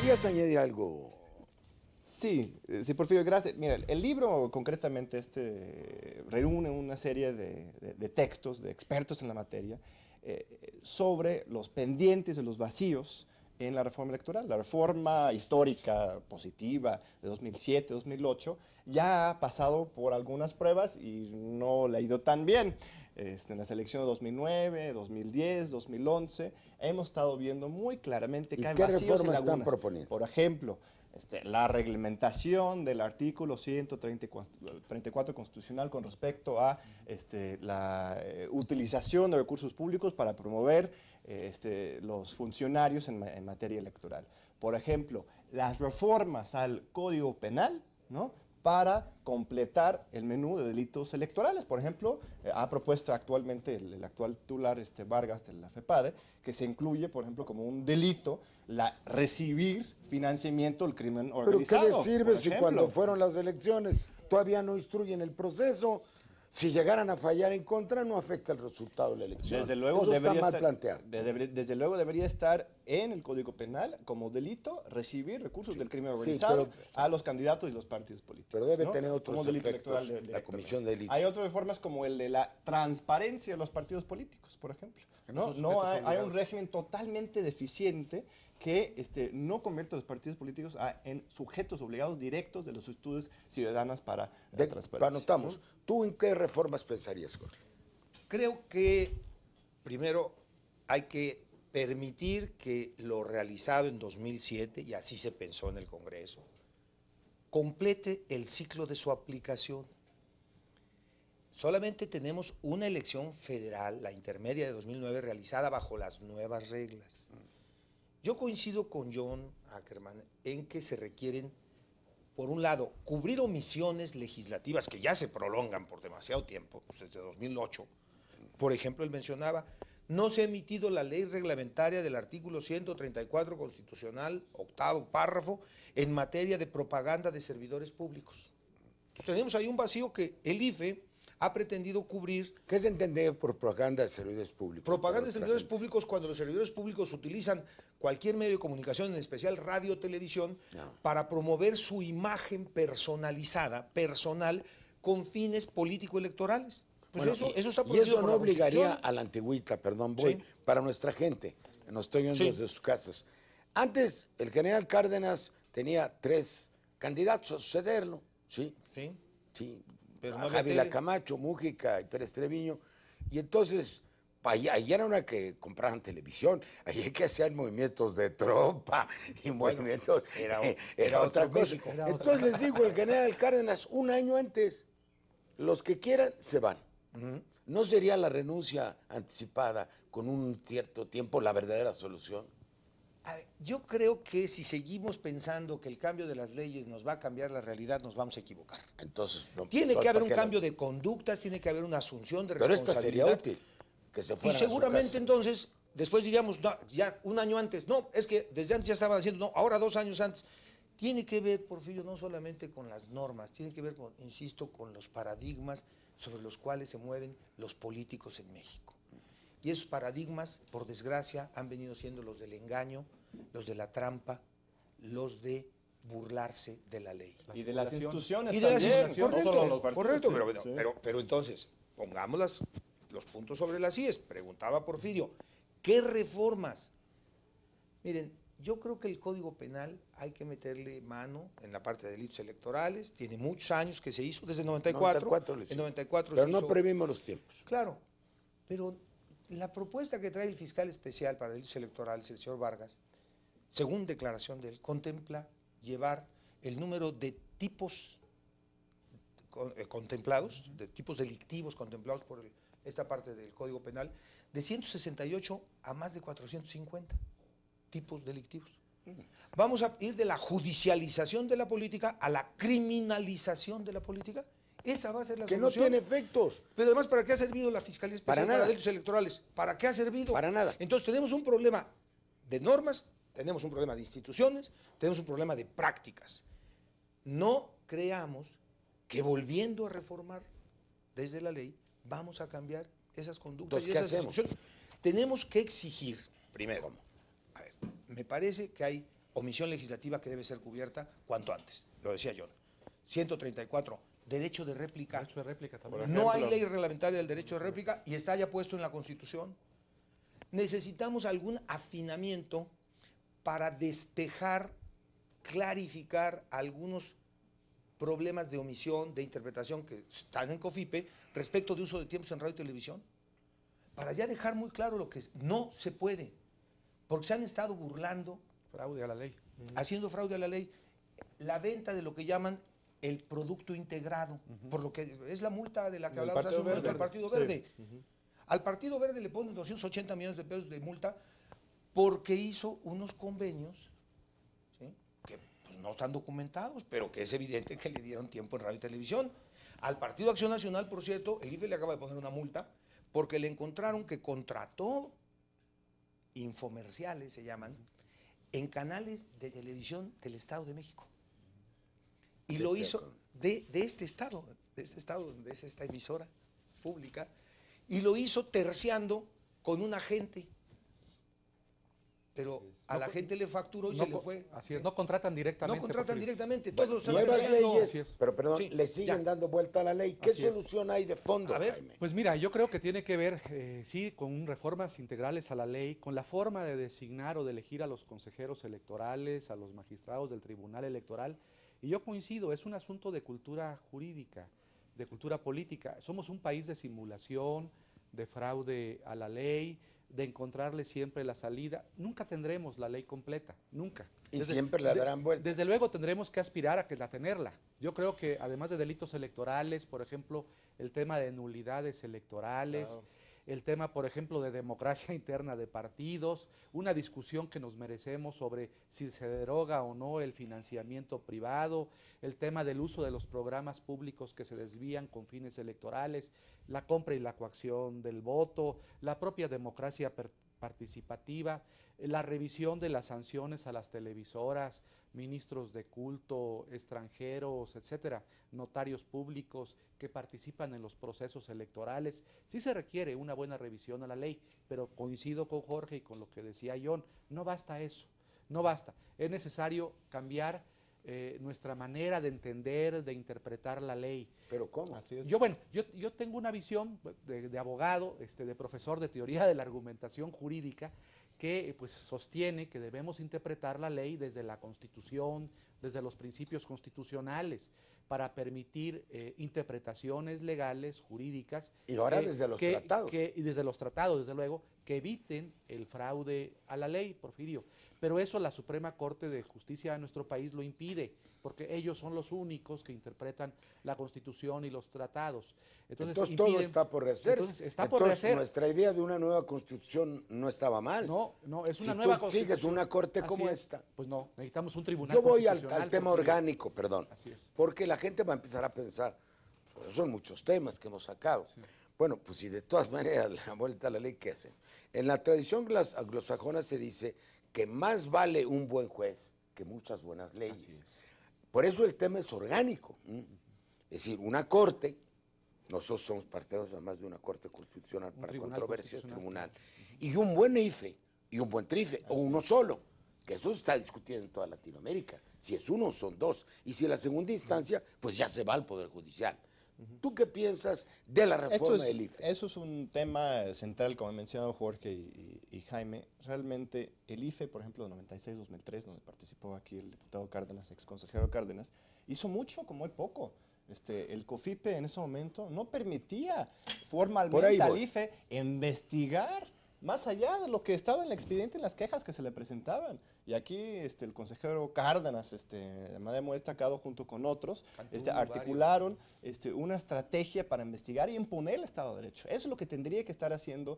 ¿Querías añadir algo? Sí, sí, Porfirio, gracias. Mira, el libro concretamente reúne una serie de textos de expertos en la materia sobre los pendientes y los vacíos en la reforma electoral. La reforma histórica positiva de 2007-2008 ya ha pasado por algunas pruebas y no le ha ido tan bien. En las elecciones de 2009, 2010, 2011, hemos estado viendo muy claramente que hay vacíos y lagunas. ¿Y qué reformas están proponiendo? Por ejemplo, la reglamentación del artículo 134 constitucional con respecto a la utilización de recursos públicos para promover los funcionarios en materia electoral. Por ejemplo, las reformas al Código Penal, ¿no?, para completar el menú de delitos electorales. Por ejemplo, ha propuesto actualmente el actual titular Vargas de la FEPADE que se incluye, por ejemplo, como un delito recibir financiamiento del crimen organizado. ¿Pero qué les sirve si cuando fueron las elecciones todavía no instruyen el proceso? Si llegaran a fallar en contra, no afecta el resultado de la elección. Desde luego eso debería está mal planteado. Desde luego debería estar en el Código Penal como delito recibir recursos del crimen organizado a los candidatos y los partidos políticos. Pero debe tener otros como delito efectos electoral la comisión de delitos. Hay otras reformas como el de la transparencia de los partidos políticos, por ejemplo. Hay un régimen totalmente deficiente que no convierte a los partidos políticos en sujetos obligados directos de las solicitudes ciudadanas para la transparencia. Anotamos. ¿Tú en qué reformas pensarías, Jorge? Creo que primero hay que permitir que lo realizado en 2007, y así se pensó en el Congreso, complete el ciclo de su aplicación. Solamente tenemos una elección federal, la intermedia de 2009, realizada bajo las nuevas reglas. Yo coincido con John Ackerman en que se requieren, por un lado, cubrir omisiones legislativas que ya se prolongan por demasiado tiempo, pues desde 2008. Por ejemplo, él mencionaba, no se ha emitido la ley reglamentaria del artículo 134 constitucional, octavo párrafo, en materia de propaganda de servidores públicos. Entonces tenemos ahí un vacío que el IFE ha pretendido cubrir. ¿Qué se entiende por propaganda de servidores públicos? Propaganda de servidores públicos cuando los servidores públicos utilizan cualquier medio de comunicación, en especial radio o televisión, para promover su imagen personalizada, personal, con fines político-electorales. Pues bueno, eso está prohibido. Y eso no obligaría a la antigüita, perdón, para nuestra gente, que nos estoy oyendo desde sus casas. Antes, el general Cárdenas tenía 3 candidatos a sucederlo, ¿sí? Sí. Pero no Ávila Camacho, Mújica y Pérez Treviño, y entonces allá era una que compraban televisión, allá que hacían movimientos de tropa y movimientos, era otra cosa. Entonces les digo, el general Cárdenas, un año antes, los que quieran se van. ¿No sería la renuncia anticipada con un cierto tiempo la verdadera solución? Yo creo que si seguimos pensando que el cambio de las leyes nos va a cambiar la realidad, nos vamos a equivocar. Entonces, tiene que haber un cambio de conductas, tiene que haber una asunción de responsabilidad. Pero esta sería útil, que se fueran y seguramente entonces, después diríamos, no, ya un año antes, no, es que desde antes ya estaban haciendo, no, ahora 2 años antes. Tiene que ver, Porfirio, no solamente con las normas, tiene que ver, insisto, con los paradigmas sobre los cuales se mueven los políticos en México. Y esos paradigmas, por desgracia, han venido siendo los del engaño, los de la trampa, los de burlarse de la ley. Y de las instituciones y de también. Las instituciones, no solo los partidos. Correcto, pero entonces, pongamos los puntos sobre las IES. Preguntaba Porfirio, ¿qué reformas? Miren, yo creo que el Código Penal hay que meterle mano en la parte de delitos electorales. Tiene muchos años que se hizo, desde el 94. En 94 pero se no hizo, previmos los tiempos. Claro, pero la propuesta que trae el fiscal especial para delitos electorales, el señor Vargas, según declaración de él, contempla llevar el número de tipos contemplados, de tipos delictivos contemplados por esta parte del Código Penal, de 168 a más de 450 tipos delictivos. Vamos a ir de la judicialización de la política a la criminalización de la política. Esa va a ser la solución. Que no tiene efectos. Pero además, ¿para qué ha servido la Fiscalía Especial para Delitos Electorales? ¿Para qué ha servido? Para nada. Entonces tenemos un problema de normas, tenemos un problema de instituciones, tenemos un problema de prácticas. No creamos que volviendo a reformar desde la ley, vamos a cambiar esas conductas. Entonces, ¿qué hacemos? Tenemos que exigir, primero, a ver, me parece que hay omisión legislativa que debe ser cubierta cuanto antes, lo decía John. 134, derecho de réplica. Derecho de réplica también. No hay ley reglamentaria del derecho de réplica y está ya puesto en la Constitución. Necesitamos algún afinamiento para despejar, clarificar algunos problemas de omisión, de interpretación que están en COFIPE respecto de uso de tiempos en radio y televisión, para ya dejar muy claro lo que no se puede, porque se han estado burlando. Fraude a la ley. Haciendo fraude a la ley. La venta de lo que llaman el producto integrado, por lo que es la multa de la que hablamos hace un momento al Partido Verde. Al Partido Verde le ponen 280 millones de pesos de multa porque hizo unos convenios, ¿sí?, que pues, no están documentados, pero que es evidente que le dieron tiempo en radio y televisión. Al Partido Acción Nacional, por cierto, el IFE le acaba de poner una multa porque le encontraron que contrató infomerciales, se llaman, en canales de televisión del Estado de México. Y lo hizo de este estado, donde es esta emisora pública, y lo hizo terciando con un agente. Pero a la gente le facturó y se le fue. Así es, no contratan directamente. No contratan directamente, Bueno, todos están nuevas terciando. leyes, pero perdón, Sí, le siguen ya. dando vuelta a la ley. ¿Qué Así es. solución hay de fondo, A ver, Jaime? Pues mira, yo creo que tiene que ver, sí, con reformas integrales a la ley, con la forma de designar o de elegir a los consejeros electorales, a los magistrados del Tribunal Electoral. Y yo coincido, es un asunto de cultura jurídica, de cultura política. Somos un país de simulación, de fraude a la ley, de encontrarle siempre la salida. Nunca tendremos la ley completa, nunca. Y siempre le darán vuelta. Desde luego tendremos que aspirar a tenerla. Yo creo que además de delitos electorales, por ejemplo, el tema de nulidades electorales, Claro. el tema, por ejemplo, de democracia interna de partidos, una discusión que nos merecemos sobre si se deroga o no el financiamiento privado, el tema del uso de los programas públicos que se desvían con fines electorales, la compra y la coacción del voto, la propia democracia participativa, la revisión de las sanciones a las televisoras, ministros de culto, extranjeros, etcétera, notarios públicos que participan en los procesos electorales. Sí se requiere una buena revisión a la ley, pero coincido con Jorge y con lo que decía John, no basta eso, no basta. Es necesario cambiar nuestra manera de entender, de interpretar la ley. ¿Pero cómo? Así es. Yo tengo una visión de abogado, de profesor de teoría de la argumentación jurídica, que pues sostiene que debemos interpretar la ley desde la Constitución, desde los principios constitucionales, para permitir interpretaciones legales, jurídicas. Y ahora desde los tratados. Y desde los tratados, desde luego, que eviten el fraude a la ley, Porfirio. Pero eso la Suprema Corte de Justicia de nuestro país lo impide, porque ellos son los únicos que interpretan la Constitución y los tratados. Entonces todo está por rehacer. Entonces está por rehacer. Nuestra idea de una nueva Constitución no estaba mal. No, es una Si nueva tú Constitución. sigues una corte Así como es. esta. Pues no, necesitamos un tribunal Yo voy al constitucional, tema Porfirio. orgánico, perdón. Así es. Porque la gente va a empezar a pensar, pues son muchos temas que hemos sacado. Sí. Bueno, pues si de todas maneras la vuelta a la ley, ¿qué hacen? En la tradición anglosajona se dice que más vale un buen juez que muchas buenas leyes. Por eso el tema es orgánico. Es decir, una corte, nosotros somos partidarios además de una corte constitucional para tribunal controversias, constitucional. tribunal, y un buen IFE y un buen TRIFE, o uno solo, que eso se está discutiendo en toda Latinoamérica. Si es uno, son dos. Y si en la segunda instancia, pues ya se va al Poder Judicial. ¿Tú qué piensas de la reforma del IFE? Eso es un tema central, como han mencionado Jorge y Jaime. Realmente el IFE, por ejemplo, de 96-2003, donde participó aquí el diputado Cárdenas, ex consejero Cárdenas, hizo mucho como muy poco. El COFIPE en ese momento no permitía formalmente al IFE investigar más allá de lo que estaba en el expediente, en las quejas que se le presentaban. Y aquí el consejero Cárdenas, de manera muy destacado junto con otros, articularon una estrategia para investigar y imponer el Estado de Derecho. Eso es lo que tendría que estar haciendo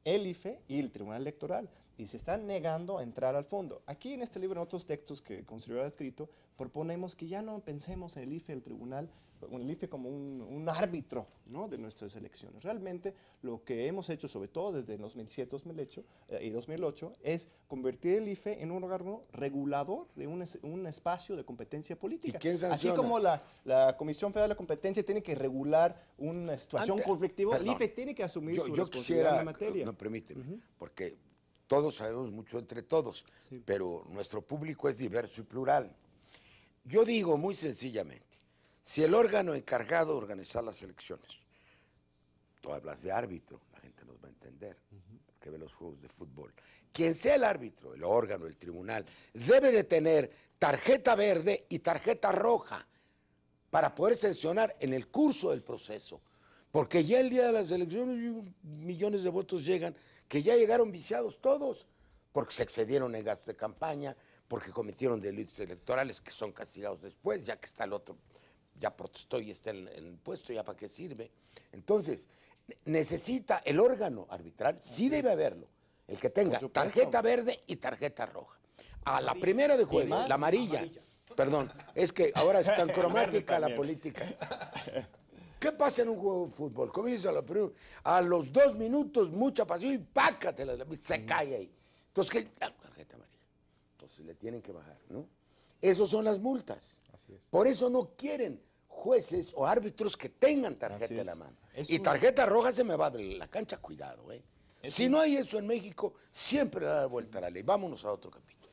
el IFE y el Tribunal Electoral. Y se están negando a entrar al fondo. Aquí en este libro, en otros textos que Conservador ha escrito, proponemos que ya no pensemos en el IFE, el Tribunal, en el IFE como un árbitro, ¿no?, de nuestras elecciones. Realmente lo que hemos hecho, sobre todo desde 2007 y 2008, es convertir el IFE en un órgano regulador de un espacio de competencia política. ¿Y quién sanciona? Así como la Comisión Federal de la Competencia tiene que regular una situación conflictiva, el IFE tiene que asumir su responsabilidad en la materia. No, permíteme, porque todos sabemos mucho entre todos, pero nuestro público es diverso y plural. Yo digo muy sencillamente, si el órgano encargado de organizar las elecciones, tú hablas de árbitro, la gente nos va a entender, que ve los juegos de fútbol. Quien sea el árbitro, el órgano, el tribunal, debe de tener tarjeta verde y tarjeta roja para poder sancionar en el curso del proceso. Porque ya el día de las elecciones millones de votos llegan, que ya llegaron viciados todos, porque se excedieron en gasto de campaña, porque cometieron delitos electorales que son castigados después, ya que está el otro, ya protestó y está en el puesto, ya para qué sirve. Entonces, necesita el órgano arbitral, sí debe haberlo, el que tenga tarjeta verde y tarjeta roja. A la primera de juego, la amarilla. Perdón, es que ahora es tan cromática la política. ¿Qué pasa en un juego de fútbol? Comienza a los 2 minutos, mucha pasión y pácatela, se cae ahí. Entonces, ¿qué? Tarjeta amarilla. Entonces le tienen que bajar, ¿no? Esas son las multas. Así es. Por eso no quieren jueces o árbitros que tengan tarjeta en la mano. Y tarjeta roja se me va de la cancha, cuidado, ¿eh? Si no hay eso en México, siempre le da la vuelta a la ley. Vámonos a otro capítulo.